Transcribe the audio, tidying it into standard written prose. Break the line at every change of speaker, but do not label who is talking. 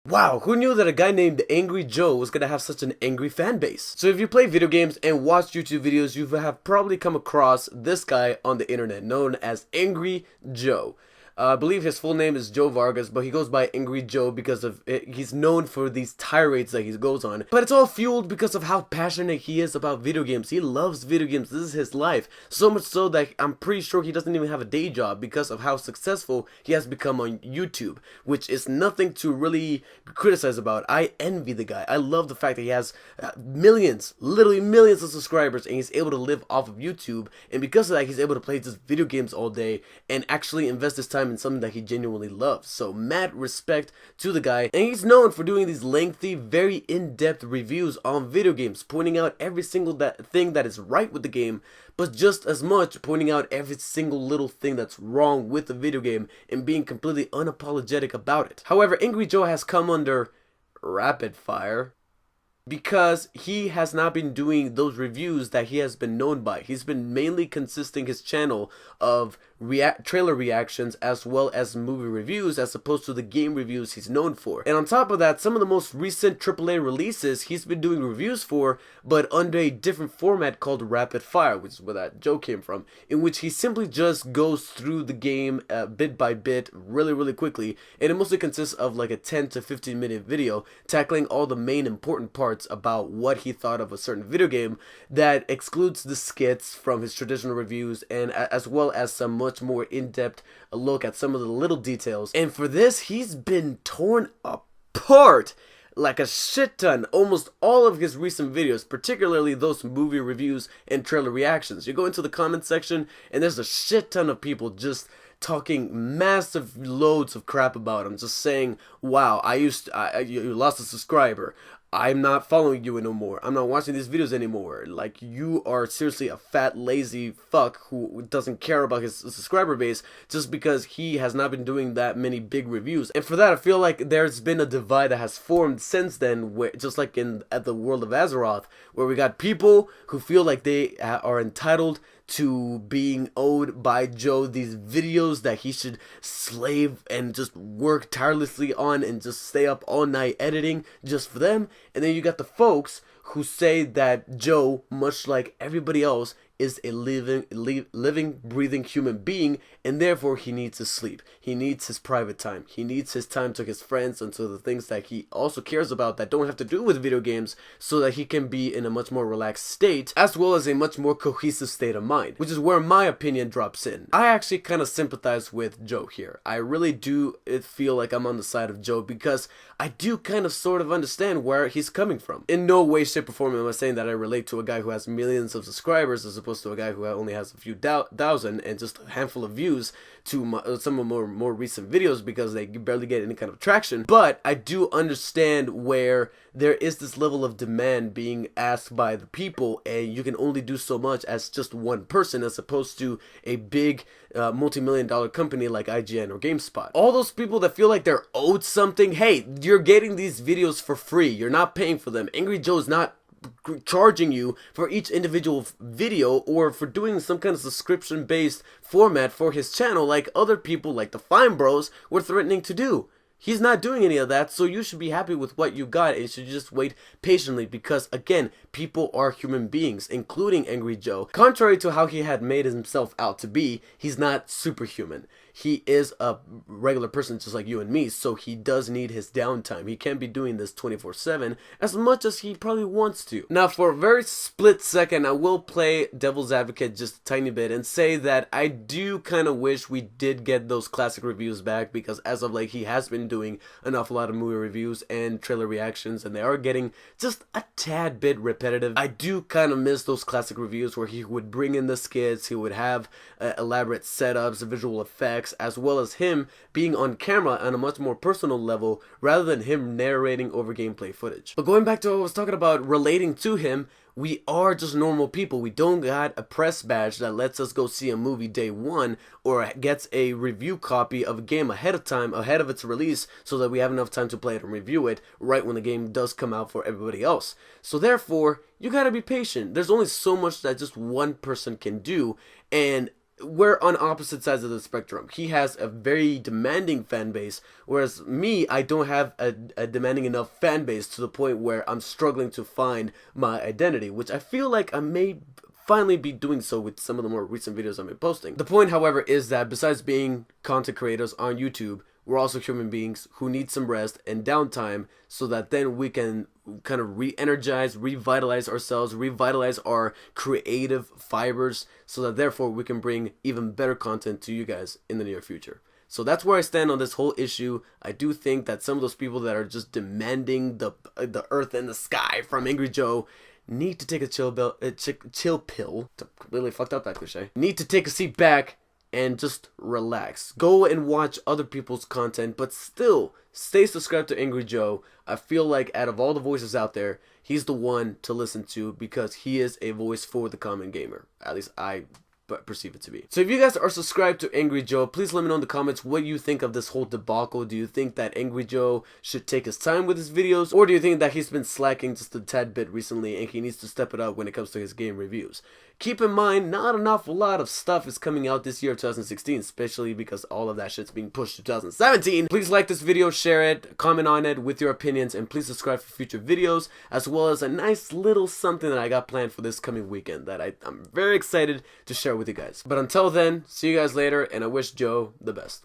Wow, who knew that a guy named Angry Joe was gonna have such an angry fan base? So if you play video games and watch YouTube videos, you have probably come across this guy on the internet known as Angry Joe. I believe his full name is Joe Vargas, but he goes by Angry Joe because of he's known for these tirades that he goes on. But it's all fueled because of how passionate he is about video games. He loves video games. This is his life. So much so that I'm pretty sure he doesn't even have a day job because of how successful he has become on YouTube, which is nothing to really criticize about. I envy the guy. I love the fact that he has millions, literally millions of subscribers, and he's able to live off of YouTube. And because of that, he's able to play just video games all day and actually invest his time in something that he genuinely loves. So mad respect to the guy, and he's known for doing these lengthy, very in-depth reviews on video games, pointing out every single thing that is right with the game, but just as much pointing out every single little thing that's wrong with the video game and being completely unapologetic about it. However, Angry Joe has come under rapid fire because he has not been doing those reviews that he has been known by. He's been mainly consisting his channel of trailer reactions as well as movie reviews, as opposed to the game reviews he's known for. And on top of that, some of the most recent AAA releases he's been doing reviews for, but under a different format called Rapid Fire, which is where that joke came from, in which he simply just goes through the game bit by bit really quickly, and it mostly consists of like a 10 to 15 minute video tackling all the main important parts about what he thought of a certain video game, that excludes the skits from his traditional reviews, and as well as some much more in-depth look at some of the little details. And for this, he's been torn apart like a shit ton. Almost all of his recent videos, particularly those movie reviews and trailer reactions, you go into the comment section and there's a shit ton of people just talking massive loads of crap about him, just saying, wow, you lost a subscriber, I'm not following you anymore, I'm not watching these videos anymore, like, you are seriously a fat lazy fuck who doesn't care about his subscriber base just because he has not been doing that many big reviews. And for that, I feel like there's been a divide that has formed since then, where, just like at the World of Azeroth, where we got people who feel like they are entitled to being owed by Joe these videos that he should slave and just work tirelessly on and just stay up all night editing just for them. And then you got the folks who say that Joe, much like everybody else, is a living, breathing human being, and therefore he needs to sleep. He needs his private time. He needs his time to his friends and to the things that he also cares about that don't have to do with video games, so that he can be in a much more relaxed state, as well as a much more cohesive state of mind, which is where my opinion drops in. I actually kind of sympathize with Joe here. I really do feel like I'm on the side of Joe, because I do kind of sort of understand where he's coming from. In no way, shape, or form am I saying that I relate to a guy who has millions of subscribers as opposed to a guy who only has a few thousand and just a handful of views to some of more recent videos, because they barely get any kind of traction. But I do understand where there is this level of demand being asked by the people, and you can only do so much as just one person, as opposed to a big multi-million-dollar company like IGN or GameSpot. All those people that feel like they're owed something, hey, you're getting these videos for free, you're not paying for them. Angry Joe's not charging you for each individual video or for doing some kind of subscription based format for his channel like other people like the Fine Bros were threatening to do. He's not doing any of that, so you should be happy with what you got, and you should just wait patiently, because again, people are human beings, including Angry Joe. Contrary to how he had made himself out to be, he's not superhuman. He is a regular person just like you and me, so he does need his downtime. He can't be doing this 24/7 as much as he probably wants to. Now, for a very split second, I will play devil's advocate just a tiny bit and say that I do kind of wish we did get those classic reviews back, because as of late, he has been doing an awful lot of movie reviews and trailer reactions, and they are getting just a tad bit repetitive. I do kind of miss those classic reviews where he would bring in the skits, he would have elaborate setups, visual effects, as well as him being on camera on a much more personal level rather than him narrating over gameplay footage. But going back to what I was talking about relating to him, we are just normal people. We don't got a press badge that lets us go see a movie day one, or gets a review copy of a game ahead of time, ahead of its release, so that we have enough time to play it and review it right when the game does come out for everybody else. So therefore, you gotta be patient. There's only so much that just one person can do, and we're on opposite sides of the spectrum. He has a very demanding fan base, whereas me, I don't have a demanding enough fan base to the point where I'm struggling to find my identity, which I feel like I may finally be doing so with some of the more recent videos I've been posting. The point, however, is that besides being content creators on YouTube, we're also human beings who need some rest and downtime so that then we can kind of re-energize, revitalize ourselves, revitalize our creative fibers so that therefore we can bring even better content to you guys in the near future. So that's where I stand on this whole issue. I do think that some of those people that are just demanding the earth and the sky from Angry Joe need to take a chill pill. Completely fucked up that cliche. Need to take a seat back and just relax. Go and watch other people's content, but still stay subscribed to Angry Joe. I feel like out of all the voices out there, he's the one to listen to because he is a voice for the common gamer. At least I perceive it to be. So if you guys are subscribed to Angry Joe, please let me know in the comments what you think of this whole debacle. Do you think that Angry Joe should take his time with his videos, or do you think that he's been slacking just a tad bit recently and he needs to step it up when it comes to his game reviews? Keep in mind, not an awful lot of stuff is coming out this year, 2016, especially because all of that shit's being pushed to 2017. Please like this video, share it, comment on it with your opinions, and please subscribe for future videos, as well as a nice little something that I got planned for this coming weekend that I'm very excited to share with you guys. But until then, see you guys later, and I wish Joe the best.